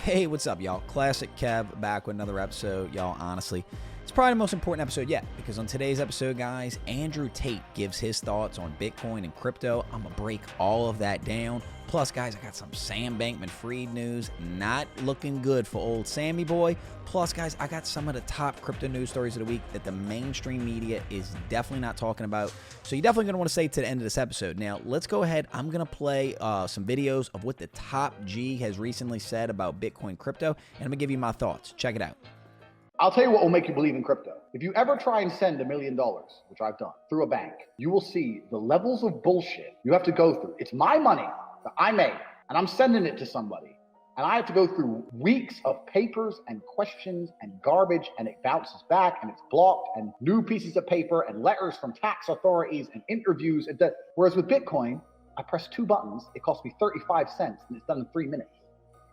Hey, what's up, y'all? Classic Kev back with another episode. Y'all, honestly, it's probably the most important episode yet, because on today's episode, guys, Andrew Tate gives his thoughts on Bitcoin and crypto. I'm going to break all of that down. Plus, guys, I got some Sam Bankman-Fried news. Not looking good for old Sammy boy. Plus, guys, I got some of the top crypto news stories of the week that the mainstream media is definitely not talking about. So you're definitely going to want to stay to the end of this episode. Now, let's go ahead. I'm going to play some videos of what the top G has recently said about Bitcoin crypto, and I'm going to give you my thoughts. Check it out. I'll tell you what will make you believe in crypto. If you ever try and send $1 million, which I've done, through a bank, you will see the levels of bullshit you have to go through. It's my money that I made, and I'm sending it to somebody. And I have to go through weeks of papers and questions and garbage, and it bounces back and it's blocked, and new pieces of paper and letters from tax authorities and interviews. Whereas with Bitcoin, I press 2 buttons, it costs me 35 cents, and it's done in 3 minutes.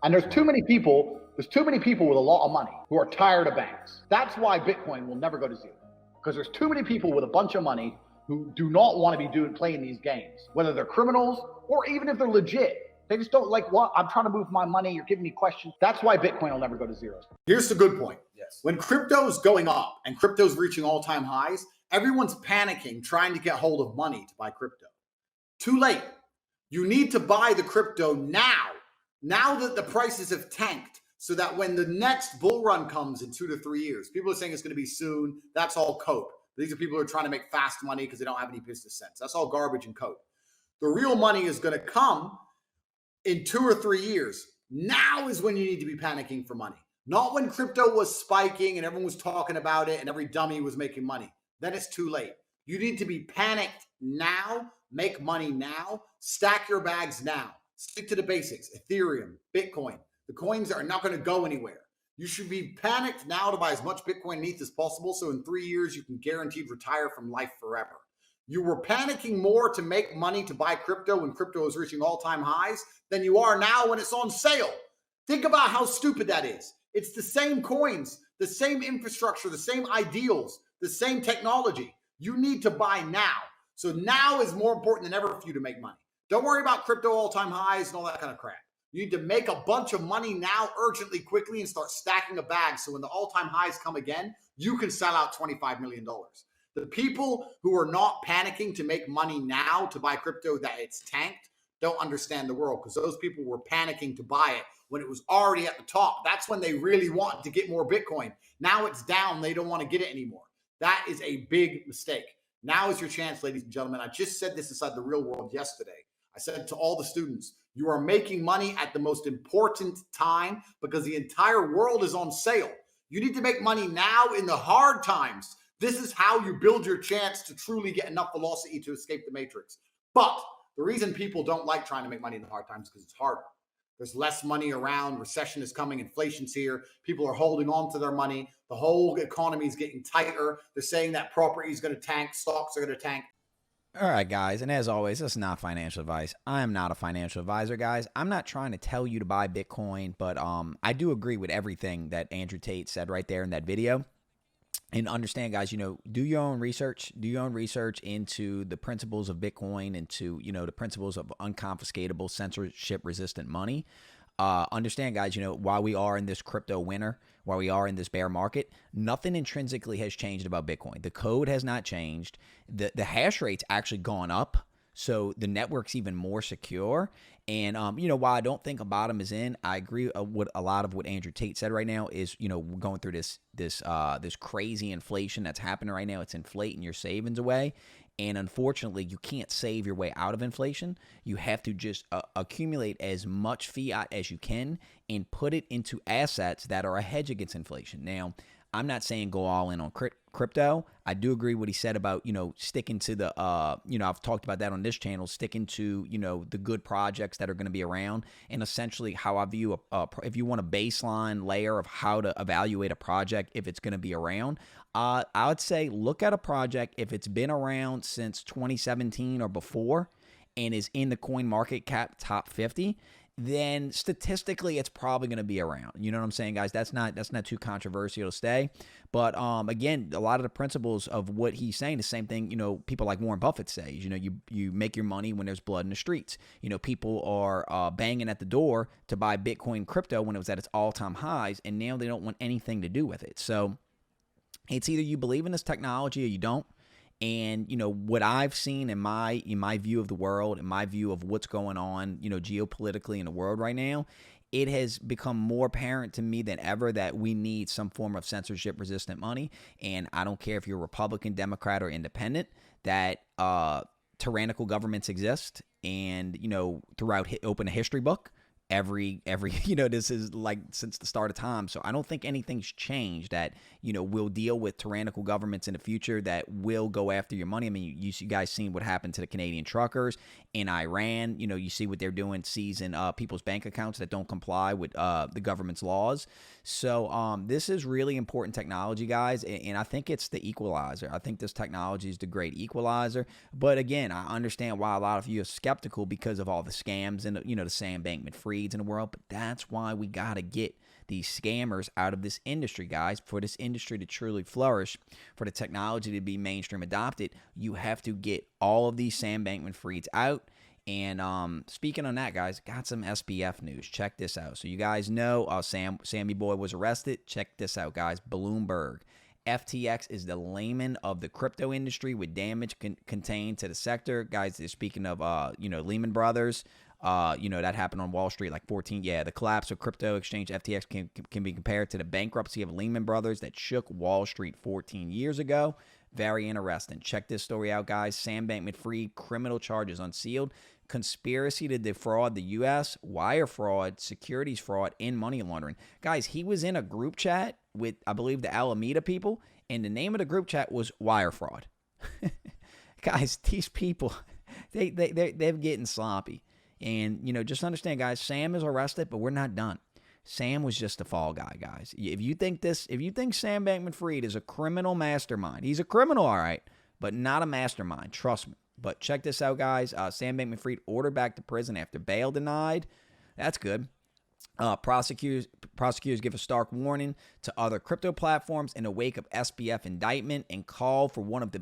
And there's too many people with a lot of money who are tired of banks. That's why Bitcoin will never go to zero. Because there's too many people with a bunch of money who do not want to be playing these games, whether they're criminals or even if they're legit. They just don't like, what? I'm trying to move my money. You're giving me questions. That's why Bitcoin will never go to zero. Here's the good point. Yes. When crypto's going up and crypto's reaching all-time highs, everyone's panicking, trying to get hold of money to buy crypto. Too late. You need to buy the crypto now. Now that the prices have tanked, so that when the next bull run comes in 2 to 3 years, people are saying it's going to be soon. That's all cope. These are people who are trying to make fast money because they don't have any business sense. That's all garbage and cope. The real money is going to come in 2 or 3 years. Now is when you need to be panicking for money. Not when crypto was spiking and everyone was talking about it and every dummy was making money. Then it's too late. You need to be panicked now, make money now, stack your bags now. Stick to the basics. Ethereum, Bitcoin. The coins are not going to go anywhere. You should be panicked now to buy as much Bitcoin and ETH as possible, so in 3 years you can guaranteed retire from life forever. You were panicking more to make money to buy crypto when crypto is reaching all-time highs than you are now when it's on sale. Think about how stupid that is. It's the same coins, the same infrastructure, the same ideals, the same technology. You need to buy now. So now is more important than ever for you to make money. Don't worry about crypto all-time highs and all that kind of crap. You need to make a bunch of money now, urgently, quickly, and start stacking a bag so when the all-time highs come again, you can sell out $25 million. The people who are not panicking to make money now to buy crypto that it's tanked don't understand the world, because those people were panicking to buy it when it was already at the top. That's when they really wanted to get more Bitcoin. Now it's down. They don't want to get it anymore. That is a big mistake. Now is your chance, ladies and gentlemen. I just said this inside the real world yesterday. I said to all the students, you are making money at the most important time because the entire world is on sale. You need to make money now in the hard times. This is how you build your chance to truly get enough velocity to escape the matrix. But the reason people don't like trying to make money in the hard times is because it's harder. There's less money around. Recession is coming. Inflation's here. People are holding on to their money. The whole economy is getting tighter. They're saying that property is going to tank. Stocks are going to tank. All right, guys, and as always, this is not financial advice. I am not a financial advisor, guys. I'm not trying to tell you to buy Bitcoin, but I do agree with everything that Andrew Tate said right there in that video. And understand, guys, do your own research. Do your own research into the principles of Bitcoin, into, the principles of unconfiscatable, censorship-resistant money. Understand, guys, while we are in this crypto winter, while we are in this bear market, nothing intrinsically has changed about Bitcoin. The code has not changed. The hash rate's actually gone up. So the network's even more secure. And, while I don't think a bottom is in, I agree with a lot of what Andrew Tate said right now is, we're going through this crazy inflation that's happening right now. It's inflating your savings away. And unfortunately, you can't save your way out of inflation. You have to just accumulate as much fiat as you can and put it into assets that are a hedge against inflation. Now, I'm not saying go all in on crypto. I do agree what he said about, sticking to the, I've talked about that on this channel, sticking to, the good projects that are going to be around. And essentially how I view, if you want a baseline layer of how to evaluate a project, if it's going to be around, I would say look at a project if it's been around since 2017 or before and is in the coin market cap top 50. then statistically it's probably going to be around. You know what I'm saying, guys? That's not too controversial to stay. But again, a lot of the principles of what he's saying, the same thing, people like Warren Buffett says, you make your money when there's blood in the streets. People are banging at the door to buy Bitcoin crypto when it was at its all-time highs, and now they don't want anything to do with it. So it's either you believe in this technology or you don't. And, what I've seen in my view of the world, in my view of what's going on, geopolitically in the world right now, it has become more apparent to me than ever that we need some form of censorship-resistant money. And I don't care if you're Republican, Democrat, or independent, that tyrannical governments exist. And, throughout open a history book, every this is like since the start of time. So I don't think anything's changed that we'll deal with tyrannical governments in the future that will go after your money. I mean, you guys seen what happened to the Canadian truckers in Iran. You see what they're doing, seizing people's bank accounts that don't comply with the government's laws. So this is really important technology, guys, and I think it's the equalizer. I think this technology is the great equalizer. But again, I understand why a lot of you are skeptical because of all the scams and the Sam Bankman-Fried in the world. But that's why we got to get these scammers out of this industry, guys. For this industry to truly flourish, for the technology to be mainstream adopted, you have to get all of these Sam Bankman-Frieds out. And speaking on that, guys, got some SBF news. Check this out. So you guys know Sammy Boy was arrested. Check this out, guys. Bloomberg. FTX is the Lehman of the crypto industry with damage contained to the sector. Guys, they're speaking of, Lehman Brothers. That happened on Wall Street like 14. Yeah, the collapse of crypto exchange FTX can be compared to the bankruptcy of Lehman Brothers that shook Wall Street 14 years ago. Very interesting. Check this story out, guys. Sam Bankman-Fried, criminal charges unsealed. Conspiracy to defraud the U.S., wire fraud, securities fraud, and money laundering. Guys, he was in a group chat with, I believe, the Alameda people, and the name of the group chat was wire fraud. Guys, these people, they're getting sloppy. And, just understand, guys, Sam is arrested, but we're not done. Sam was just a fall guy, guys. If you think Sam Bankman-Fried is a criminal mastermind, he's a criminal, all right, but not a mastermind. Trust me. But check this out, guys. Sam Bankman-Fried ordered back to prison after bail denied. That's good. Prosecutors give a stark warning to other crypto platforms in the wake of SBF indictment and call it one of the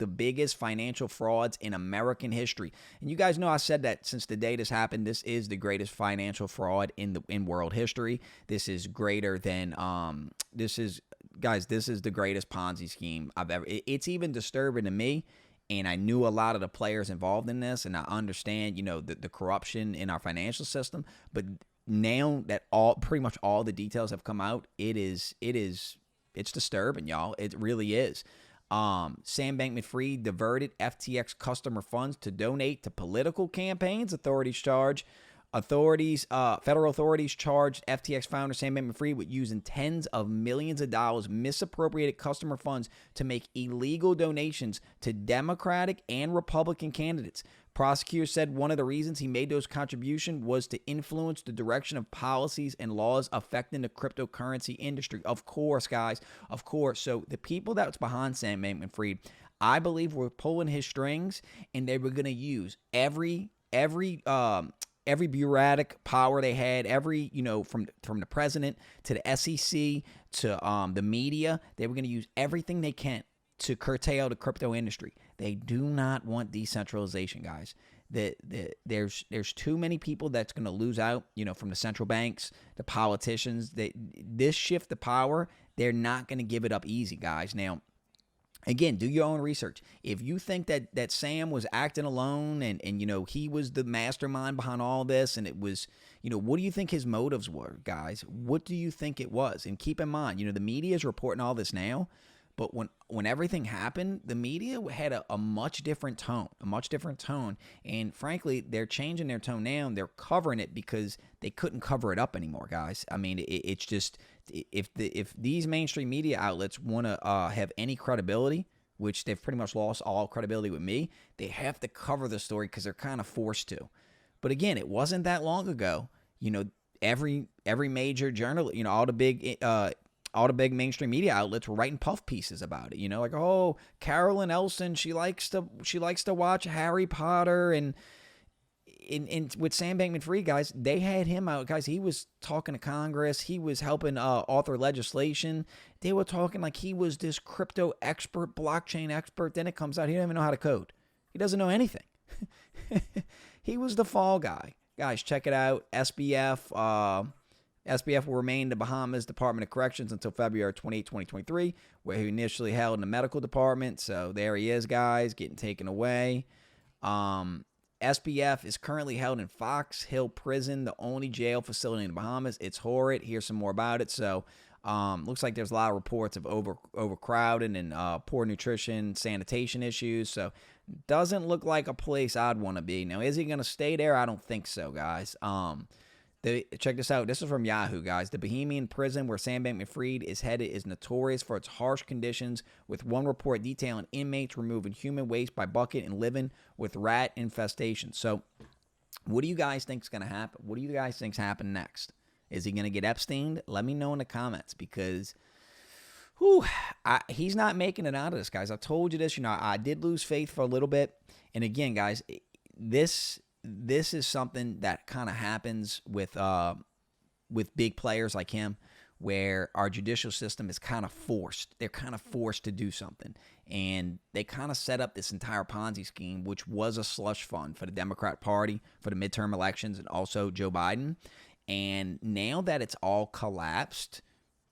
biggest financial frauds in American history. And you guys know I said that since the day this happened, this is the greatest financial fraud in world history. This is greater than this is the greatest Ponzi scheme I've ever. It's even disturbing to me. And I knew a lot of the players involved in this, and I understand, the corruption in our financial system. But now that pretty much all the details have come out, it's disturbing, y'all. It really is. Sam Bankman-Fried diverted FTX customer funds to donate to political campaigns. Federal authorities charged FTX founder Sam Bankman-Fried with using tens of millions of dollars misappropriated customer funds to make illegal donations to Democratic and Republican candidates. Prosecutors said one of the reasons he made those contributions was to influence the direction of policies and laws affecting the cryptocurrency industry. Of course, guys, of course. So the people that's behind Sam Bankman-Fried, I believe, were pulling his strings, and they were going to use every bureaucratic power they had, from the president to the SEC to the media. They were going to use everything they can to curtail the crypto industry. They do not want decentralization, guys. There's too many people that's going to lose out, from the central banks, the politicians. This shift of power, they're not going to give it up easy, guys. Now, again, do your own research. If you think that Sam was acting alone and he was the mastermind behind all this, and it was, what do you think his motives were, guys? What do you think it was? And keep in mind, the media is reporting all this now, but when everything happened, the media had a much different tone, and frankly, they're changing their tone now, and they're covering it because they couldn't cover it up anymore, guys. I mean, it's just, if these mainstream media outlets want to have any credibility, which they've pretty much lost all credibility with me, they have to cover the story because they're kind of forced to. But again, it wasn't that long ago. Every major journal, all the big mainstream media outlets were writing puff pieces about it. Like, oh, Carolyn Elson, she likes to watch Harry Potter, and in with Sam Bankman-Fried, guys, they had him out, guys. He was talking to Congress. He was helping author legislation. They were talking like he was this crypto expert, blockchain expert. Then it comes out he doesn't even know how to code. He doesn't know anything. He was the fall guy. Guys, check it out. SBF will remain in the Bahamas Department of Corrections until February 28, 2023, where he initially held in the medical department. So there he is, guys, getting taken away. SBF is currently held in Fox Hill Prison, the only jail facility in the Bahamas. It's horrid. Here's some more about it. So looks like there's a lot of reports of overcrowding and poor nutrition, sanitation issues. So doesn't look like a place I'd want to be. Now, is he going to stay there? I don't think so, guys. Check this out. This is from Yahoo, guys. The Bahamian prison where Sam Bankman-Fried is headed is notorious for its harsh conditions, with one report detailing inmates removing human waste by bucket and living with rat infestation. So what do you guys think is going to happen? What do you guys think's happen next? Is he going to get Epsteined? Let me know in the comments, because he's not making it out of this, guys. I told you this. I did lose faith for a little bit. And again, guys, this is something that kind of happens with big players like him, where our judicial system is kind of forced. They're kind of forced to do something. And they kind of set up this entire Ponzi scheme, which was a slush fund for the Democrat Party for the midterm elections and also Joe Biden. And now that it's all collapsed,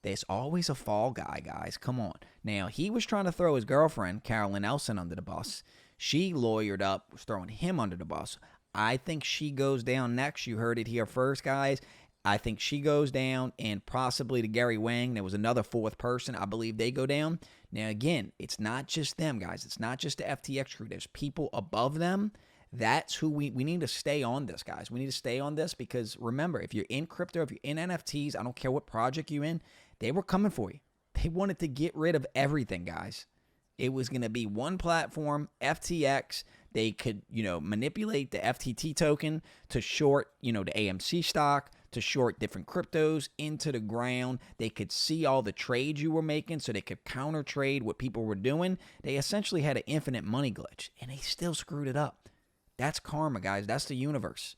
there's always a fall guy, guys. Come on. Now, he was trying to throw his girlfriend, Carolyn Nelson, under the bus. She lawyered up, was throwing him under the bus. I think she goes down next. You heard it here first, guys. I think she goes down, and possibly to Gary Wang. There was another fourth person. I believe they go down. Now, again, it's not just them, guys. It's not just the FTX crew. There's people above them. That's who we need to stay on this, guys. We need to stay on this, because remember, if you're in crypto, if you're in NFTs, I don't care what project you're in, they were coming for you. They wanted to get rid of everything, guys. It was going to be one platform, FTX. They could, manipulate the FTT token to short, the AMC stock, to short different cryptos into the ground. They could see all the trades you were making, so they could counter trade what people were doing. They essentially had an infinite money glitch, and they still screwed it up. That's karma, guys. That's the universe.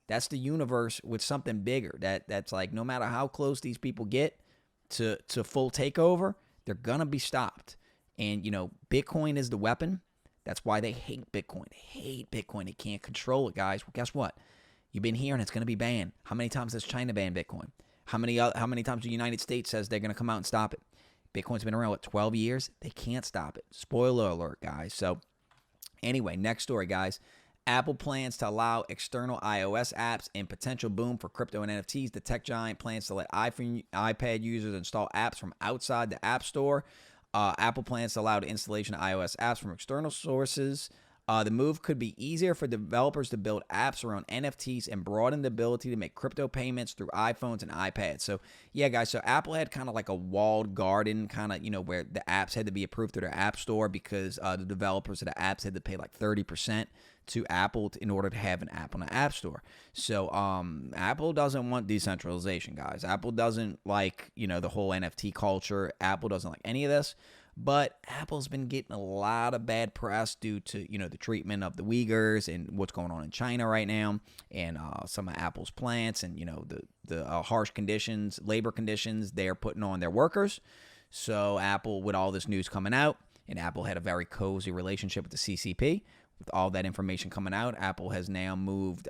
That's the universe with something bigger. That's like, no matter how close these people get to full takeover, they're going to be stopped. And, Bitcoin is the weapon. That's why they hate Bitcoin. They hate Bitcoin. They can't control it, guys. Well, guess what? You've been hearing it's going to be banned. How many times has China banned Bitcoin? How many times the United States says they're going to come out and stop it? Bitcoin's been around, 12 years? They can't stop it. Spoiler alert, guys. So, anyway, next story, guys. Apple plans to allow external iOS apps in potential boom for crypto and NFTs. The tech giant plans to let iPad users install apps from outside the App Store. Apple plans to allow the installation of iOS apps from external sources. The move could be easier for developers to build apps around NFTs and broaden the ability to make crypto payments through iPhones and iPads. So, yeah, guys, so Apple had kind of like a walled garden, kind of, where the apps had to be approved through their App Store, because the developers of the apps had to pay like 30% to Apple in order to have an app on the App Store. So Apple doesn't want decentralization, guys. Apple doesn't like, the whole NFT culture. Apple doesn't like any of this. But Apple's been getting a lot of bad press due to, the treatment of the Uyghurs and what's going on in China right now, and some of Apple's plants and, the harsh conditions, labor conditions they're putting on their workers. So Apple, with all this news coming out, and Apple had a very cozy relationship with the CCP. With all that information coming out, Apple has now moved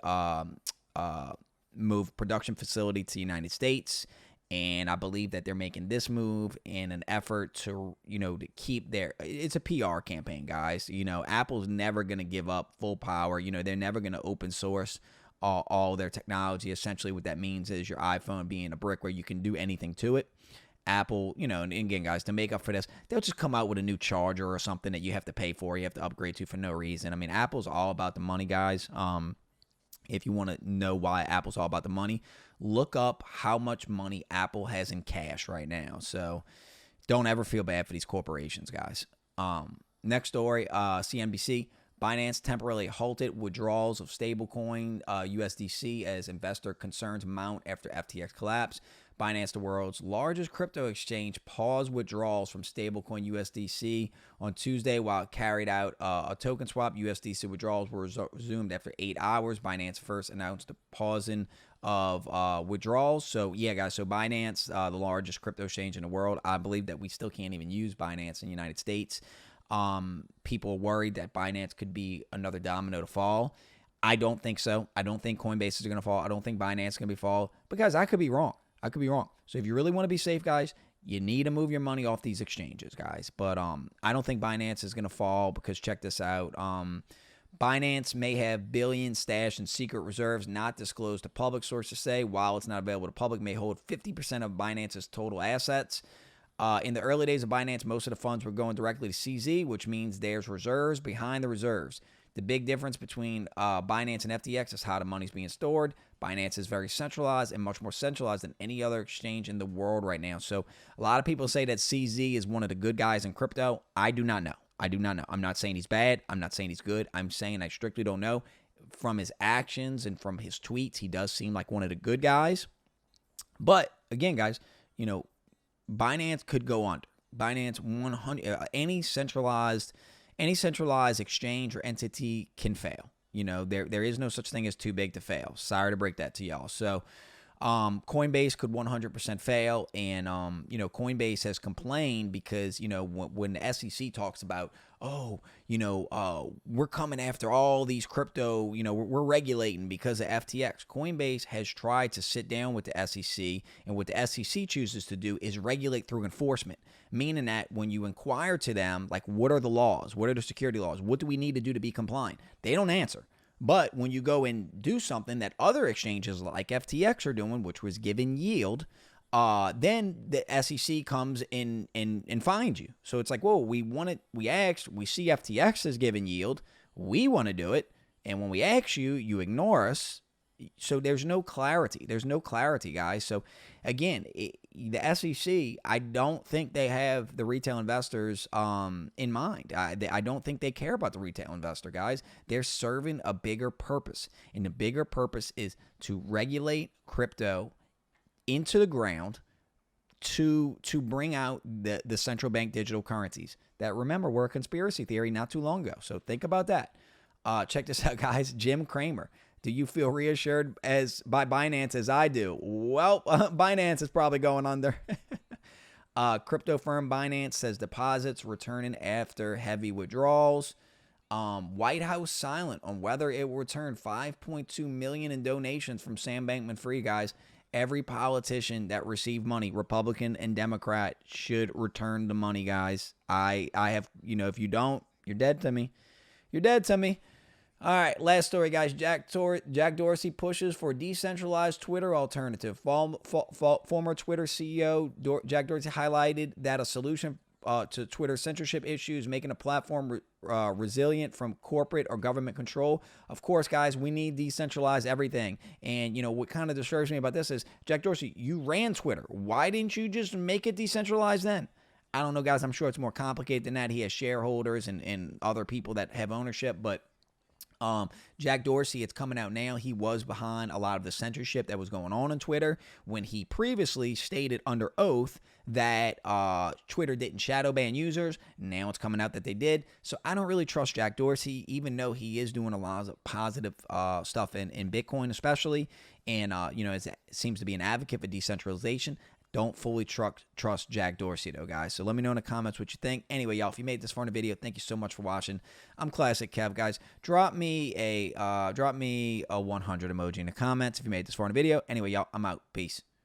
production facility to the United States. And I believe that they're making this move in an effort to, to keep it's a PR campaign, guys. Apple's never going to give up full power. They're never going to open source all their technology. Essentially, what that means is your iPhone being a brick where you can do anything to it. Apple, and again, guys, to make up for this, they'll just come out with a new charger or something that you have to pay for, you have to upgrade to for no reason. I mean, Apple's all about the money, guys. If you want to know why Apple's all about the money, look up how much money Apple has in cash right now. So don't ever feel bad for these corporations, guys. Next story, CNBC. Binance temporarily halted withdrawals of stablecoin USDC as investor concerns mount after FTX collapse. Binance, the world's largest crypto exchange, paused withdrawals from stablecoin USDC on Tuesday while it carried out a token swap. USDC withdrawals were resumed after 8 hours. Binance first announced the pausing of withdrawals. So yeah, guys, so Binance, the largest crypto exchange in the world, I believe that we still can't even use Binance in the United States. People are worried that Binance could be another domino to fall. I don't think so. I don't think Coinbase is going to fall. I don't think Binance is going to fall. But guys, I could be wrong. I could be wrong. So if you really want to be safe, guys, you need to move your money off these exchanges, guys. But I don't think Binance is going to fall because check this out. Binance may have billions stashed in secret reserves not disclosed to public, sources say. While it's not available to public, may hold 50% of Binance's total assets. In the early days of Binance, most of the funds were going directly to CZ, which means there's reserves behind the reserves. The big difference between Binance and FTX is how the money's being stored. Binance is very centralized and much more centralized than any other exchange in the world right now. So a lot of people say that CZ is one of the good guys in crypto. I do not know. I'm not saying he's bad. I'm not saying he's good. I'm saying I strictly don't know. From his actions and from his tweets, he does seem like one of the good guys. But again, guys, Binance could go under. Binance 100 any centralized exchange or entity can fail. There is no such thing as too big to fail. Sorry to break that to y'all. So Coinbase could 100% fail, and Coinbase has complained because when the SEC talks about we're coming after all these crypto, we're regulating because of FTX. Coinbase has tried to sit down with the SEC, and what the SEC chooses to do is regulate through enforcement, meaning that when you inquire to them, like, what are the laws? What are the security laws? What do we need to do to be compliant? They don't answer. But when you go and do something that other exchanges like FTX are doing, which was giving yield, then the SEC comes in and finds you. So it's like, whoa, we see FTX is giving yield. We want to do it. And when we ask you, you ignore us. So there's no clarity. There's no clarity, guys. So again, the SEC, I don't think they have the retail investors in mind. I don't think they care about the retail investor, guys. They're serving a bigger purpose. And the bigger purpose is to regulate crypto into the ground to bring out the central bank digital currencies that, remember, were a conspiracy theory not too long ago. So think about that. Check this out, guys. Jim Cramer. Do you feel reassured by Binance as I do? Well, Binance is probably going under. Crypto firm Binance says deposits returning after heavy withdrawals. White House silent on whether it will return $5.2 million in donations from Sam Bankman-Fried, guys. Every politician that received money, Republican and Democrat, should return the money, guys. I have, if you don't, you're dead to me. You're dead to me. All right, last story, guys. Jack Dorsey pushes for decentralized Twitter alternative. Former Twitter CEO Jack Dorsey highlighted that a solution to Twitter censorship issues, making a platform resilient from corporate or government control. Of course, guys, we need decentralized everything. And, what kind of disturbs me about this is, Jack Dorsey, you ran Twitter. Why didn't you just make it decentralized then? I don't know, guys. I'm sure it's more complicated than that. He has shareholders and other people that have ownership, but Jack Dorsey, it's coming out now, he was behind a lot of the censorship that was going on Twitter when he previously stated under oath that Twitter didn't shadow ban users. Now it's coming out that they did. So I don't really trust Jack Dorsey, even though he is doing a lot of positive stuff in Bitcoin especially, and seems to be an advocate for decentralization. Don't fully trust Jack Dorsey, though, guys. So let me know in the comments what you think. Anyway, y'all, if you made this far in the video, thank you so much for watching. I'm Classic Kev, guys. Drop me a 100 emoji in the comments if you made this far in the video. Anyway, y'all, I'm out. Peace.